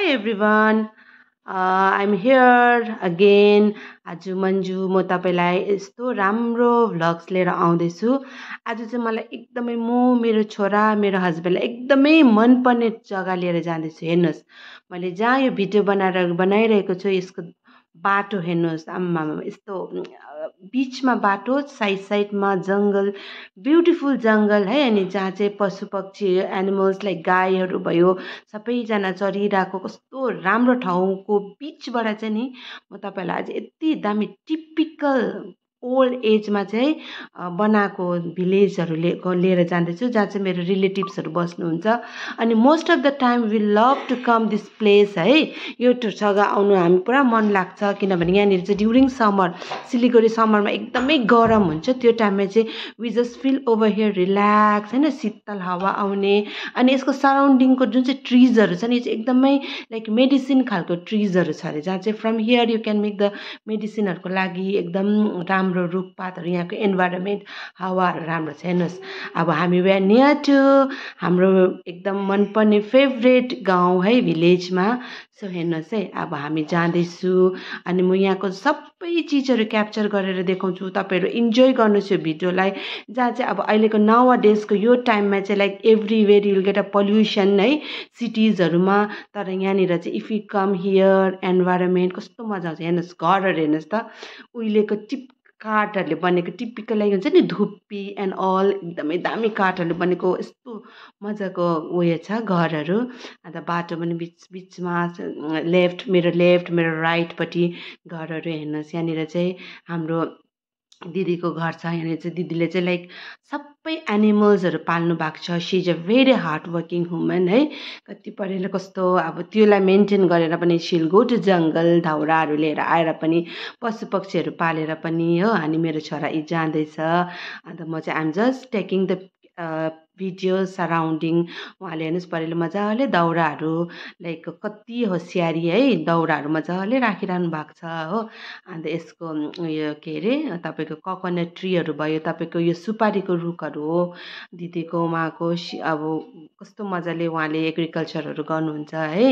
everyone. I'm here again. आज मन्जु म तपाईलाई यस्तो राम्रो भ्लग्स लिएर आउँदैछु। आज चाहिँ मलाई एकदमै मेरो छोरा मेरो हस्बेन्डलाई एकदमै मनपर्ने जग्गा लिएर जाँदैछु। हेर्नुहोस् मैले जहाँ यो भिडियो बनाइरहेको छु यसको बाटो हेर्नुहोस्। आम्मामा यस्तो बिचमा बाटो साइडमा जङ्गल, ब्युटिफुल जङ्गल है। अनि जहाँ चाहिँ पशु पक्षी एनिमल्स लाइक गाईहरू भयो सबैजना चरिरहेको कस्तो राम्रो ठाउँको बिचबाट चाहिँ नि म तपाईँलाई आज यति दामी टिपिकल ओल्ड एजमा चाहिँ बनाएको भिलेजहरू लिएर जाँदैछु जहाँ चाहिँ मेरो रिलेटिभ्सहरू बस्नुहुन्छ। अनि most of the time we love to come this place है। यो जग्गा आउनु हामी पुरा मन लाग्छ किनभने यहाँनिर चाहिँ ड्युरिङ समर सिलिगुडी समरमा एकदमै गरम हुन्छ। त्यो टाइममा चाहिँ we just feel over here relax होइन, शीतल हावा आउने। अनि यसको सराउन्डिङको जुन चाहिँ ट्रिजहरू छ नि यो चाहिँ एकदमै लाइक मेडिसिन खालको ट्रिजहरू छ अरे, जहाँ चाहिँ from here you can make the मेडिसिनहरूको लागि एकदम राम्रो रुखपातहरू, यहाँको इन्भाइरोमेन्ट हावाहरू राम्रो छ। हेर्नुहोस् अब हामी वे आर नियर टु हाम्रो एकदम मनपर्ने फेभरेट गाउँ है भिलेजमा। सो हेर्नुहोस् है अब हामी जाँदैछु अनि म यहाँको सबै चिजहरू क्याप्चर गरेर देखाउँछु। तपाईँहरू इन्जोय गर्नुहोस् यो भिडियोलाई। जहाँ चाहिँ अब अहिलेको नाउ डेजको यो टाइममा चाहिँ like everywhere you'll get a pollution है सिटिजहरूमा, तर यहाँनिर चाहिँ if you come here environment कस्तो मजा आउँछ। हेर्नुहोस् घरहरू हेर्नुहोस् त, उहिलेको काठहरूले बनेको टिपिकल लागि हुन्छ नि धुप्पी एन्ड अल, एकदमै दामी काठहरूले बनेको यस्तो मजाको उयो छ घरहरू। अन्त बाटो पनि बिचमा मेरो लेफ्ट मेरो राइटपट्टि घरहरू हेर्नुहोस्। यहाँनिर चाहिँ हाम्रो दिदीको घर छ। यहाँनिर चाहिँ दिदीले चाहिँ लाइक सबै एनिमल्सहरू पाल्नु भएको छ। She is a very hard working woman है। कति पढेर कस्तो अब त्यसलाई मेन्टेन गरेर पनि सिल गो टु जङ्गल दाउराहरू लिएर आएर पनि पशु पक्षीहरू पालेर पनि हो। अनि मेरो छोरा यी जाँदैछ अन्त म चाहिँ I'm just taking the video surrounding. उहाँले हेर्नुहोस् परेर मजाले दाउराहरू लाइक कति होसियारी है, दाउराहरू मजाले राखिरहनु भएको छ हो। अन्त यसको उयो के अरे तपाईँको कोकोनट ट्रीहरू भयो, तपाईँको यो सुपारीको रुखहरू हो। दिदीको उहाँको अब कस्तो मजाले उहाँले एग्रिकल्चरहरू गर्नुहुन्छ है।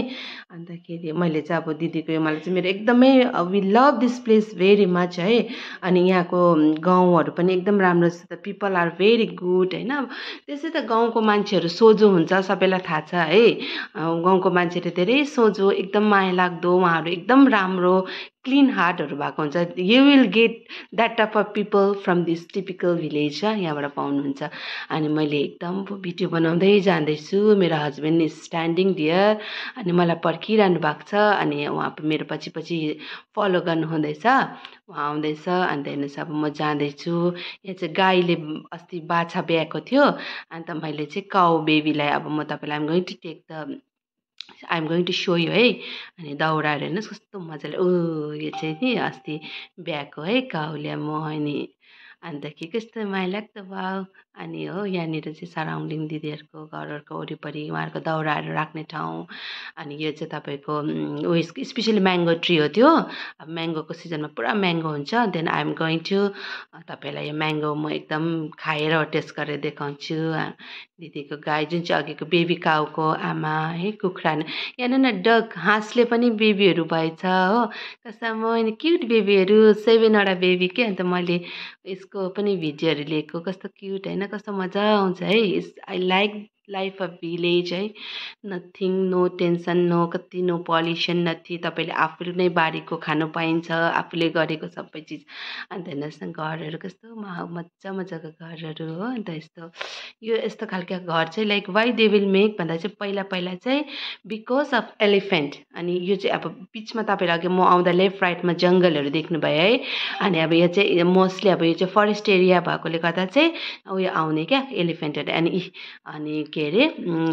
अन्त के अरे मैले चाहिँ अब दिदीको यो मलाई चाहिँ मेरो एकदमै we love this place very much है। अनि यहाँको गाउँहरू पनि एकदम राम्रो छ। The people are very good होइन। त्यसै त गाउँको मान्छेहरू सोझो हुन्छ सबैलाई थाहा छ है। गाउँको मान्छेहरू धेरै सोझो एकदम माया लाग्दो, उहाँहरू एकदम राम्रो क्लिन हार्टहरू भएको हुन्छ। You will get that type of people from this typical village छ, यहाँबाट पाउनुहुन्छ। अनि मैले एकदम भिडियो बनाउँदै जाँदैछु, मेरो हस्बेन्ड इज स्ट्यान्डिङ डियर अनि मलाई पर्खिरहनु भएको छ। अनि उहाँ मेरो पछि पछि फलो गर्नुहुँदैछ, उहाँ आउँदैछ। अन्त हेर्नुहोस् अब म जाँदैछु। यहाँ चाहिँ गाईले अस्ति बाछा ब्याएको थियो अन्त मैले चाहिँ काउ बेबीलाई अब म तपाईँलाई I'm going to show you है। अनि दाउराहरू हेर्नुहोस् कस्तो मजाले यो चाहिँ नि अस्ति ब्याएको है काउले म अनि अन्त कस्तो माया लाग्दो भयो। अनि हो यहाँनिर चाहिँ सराउन्डिङ दिदीहरूको घरहरूको वरिपरि उहाँहरूको दाउराहरू राख्ने ठाउँ। अनि यो चाहिँ तपाईँको उयसको स्पेसली म्याङ्गो ट्री हो त्यो। अब म्याङ्गोको सिजनमा पुरा म्याङ्गो हुन्छ। देन आइएम गोइङ टु तपाईँलाई यो म्याङ्गो म एकदम खाएर टेस्ट गरेर देखाउँछु। दिदीको गाई जुन चाहिँ अघिको बेबी काउको आमा है, कुखुरा यहाँ न डग हाँसले पनि बेबीहरू भएछ हो। कस्तो म क्युट बेबीहरू 7वटा बेबी के। अन्त मैले यसको पनि भिडियोहरू लिएको कस्तो क्युट होइन, कस्तो मजा आउँछ है। I like life of village है। Nothing no tension no pollution नथी। तपाईँले आफूले नै बारीको खानु पाइन्छ, आफूले गरेको सबै चिज। अन्त हेर्नुहोस् न घरहरू कस्तो मजा मजाको घरहरू हो। अन्त यस्तो खालको घर चाहिँ like why they will make भन्दा चाहिँ पहिला चाहिँ बिकज अफ एलिफेन्ट। अनि यो चाहिँ अब बिचमा तपाईँले अघि म आउँदा लेफ्ट राइटमा जङ्गलहरू देख्नुभयो है। अनि अब यो चाहिँ मोस्टली अब यो चाहिँ फरेस्ट एरिया भएकोले गर्दा चाहिँ उयो आउने क्या एलिफेन्टहरू। अनि के अरे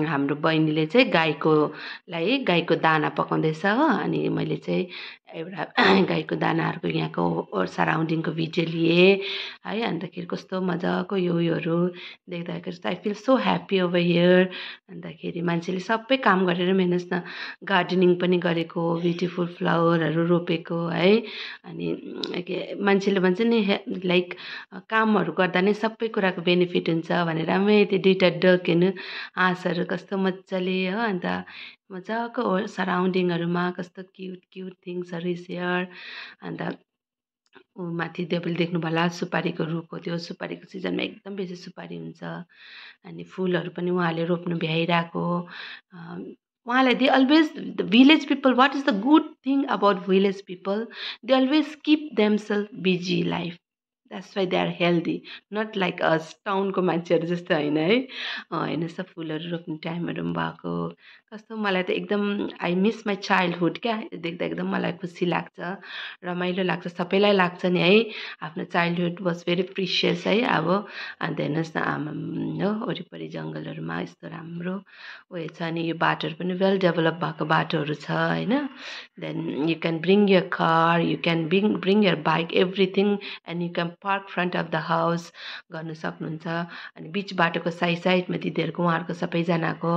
हाम्रो बहिनीले चाहिँ गाईको दाना पकाउँदैछ हो। अनि मैले चाहिँ एउटा गाईको दानाहरूको यहाँको सराउन्डिङको भिडियो लिएँ है। अन्तखेरि कस्तो मजाको योहरू देख्दाखेरि I feel so happy over here. अन्तखेरि मान्छेले सबै काम गरेर पनि हेर्नुहोस् न गार्डनिङ पनि गरेको, ब्युटिफुल फ्लावरहरू रोपेको है। अनि मान्छेले भन्छ नि लाइक कामहरू गर्दा नै सबै कुराको बेनिफिट हुन्छ भनेर। त्यो 2टा डक हेर्नु हाँसहरू कस्तो मजाले हो। अन्त मजाको सराउन्डिङहरूमा कस्तो क्युट क्युट थिङ्सहरू इज हियर। अन्त माथि तपाईँले देख्नुभयो होला सुपारीको रुख हो त्यो, सुपारीको सिजनमा एकदम बेसी सुपारी हुन्छ। अनि फुलहरू पनि उहाँले रोप्नु भ्याइरहेको। उहाँलाई they always the village people, what is the good thing about village people, they always keep themselves busy life, that's why they are healthy, not like us टाउनको मान्छेहरू जस्तो होइन है। हेर्नुहोस् त फुलहरू रोप्ने टाइमहरू पनि भएको। कस्तो मलाई त एकदम आई मिस माई चाइल्डहुड क्या, देख्दा एकदम मलाई खुसी लाग्छ, रमाइलो लाग्छ, सबैलाई लाग्छ नि है आफ्नो चाइल्डहुड वाज भेरी प्रिसियस है। अब अन्त हेर्नुहोस् न आमा हो वरिपरि जङ्गलहरूमा यस्तो राम्रो उयो छ। अनि यो बाटोहरू पनि वेल डेभलप भएको बाटोहरू छ होइन। Then you can bring your car, you can bring your bike, everything, and you can park front of the house गर्नु सक्नुहुन्छ। अनि बिच बाटोको साइडमा दिदीहरूको उहाँहरूको सबैजनाको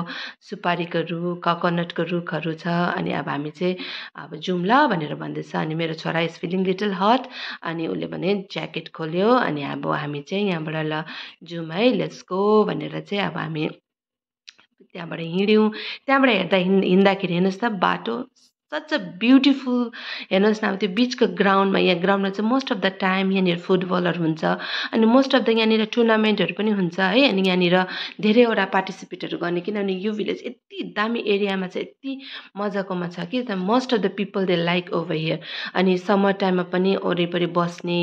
सुपारीको रुख, ककोनटको रुखहरू छ। अनि अब हामी चाहिँ अब जाउँ ल भनेर भन्दैछ। अनि मेरो छोरा इज फिलिङ लिटल हट, अनि उसले भने ज्याकेट खोल्यो। अनि अब हामी चाहिँ यहाँबाट ल जाउँ है, लेट्स गो भनेर चाहिँ अब हामी त्यहाँबाट हिँड्यौँ। त्यहाँबाट हिँड्दाखेरि हेर्नुहोस् त बाटो सच अ ब्युटिफुल। हेर्नुहोस् न अब त्यो बिचको ग्राउन्डमा, यहाँ ग्राउन्डमा चाहिँ मोस्ट अफ द टाइम यहाँनिर फुटबलहरू हुन्छ। अनि मोस्ट अफ द यहाँनिर टुर्नामेन्टहरू पनि हुन्छ है। अनि यहाँनिर धेरैवटा पार्टिसिपेटहरू गर्ने, किनभने यो भिलेज यति दामी एरियामा चाहिँ यति मजाकोमा छ कि most of the people they like over here. अनि समर टाइममा पनि वरिपरि बस्ने,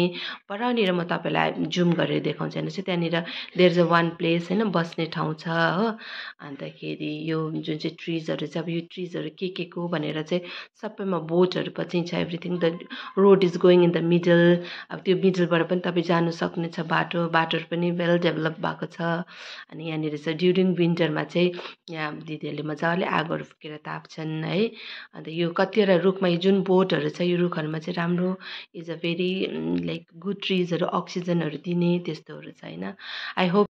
परनिर म तपाईँलाई जुम गरेर देखाउँछु हेर्नुहोस् है, त्यहाँनिर there is a one place होइन, बस्ने ठाउँ छ हो। अन्तखेरि यो जुन चाहिँ ट्रिजहरू छ, अब यो ट्रिजहरू के को भनेर चाहिँ सबैमा बोटहरू पनि छ, everything. The road is going in the middle. अब त्यो मिडलबाट पनि तपाईँ जानु सक्नेछ, बाटोहरू पनि वेल डेभलप भएको छ। अनि यहाँनिर चाहिँ ड्युरिङ विन्टरमा चाहिँ यहाँ दिदीहरूले मजाले आगोहरू फुकेर ताप्छन् है। अन्त यो कतिवटा रुखमा यो जुन बोटहरू छ यो रुखहरूमा चाहिँ राम्रो is a very like good ट्रिजहरू, अक्सिजनहरू दिने त्यस्तोहरू छ होइन। I hope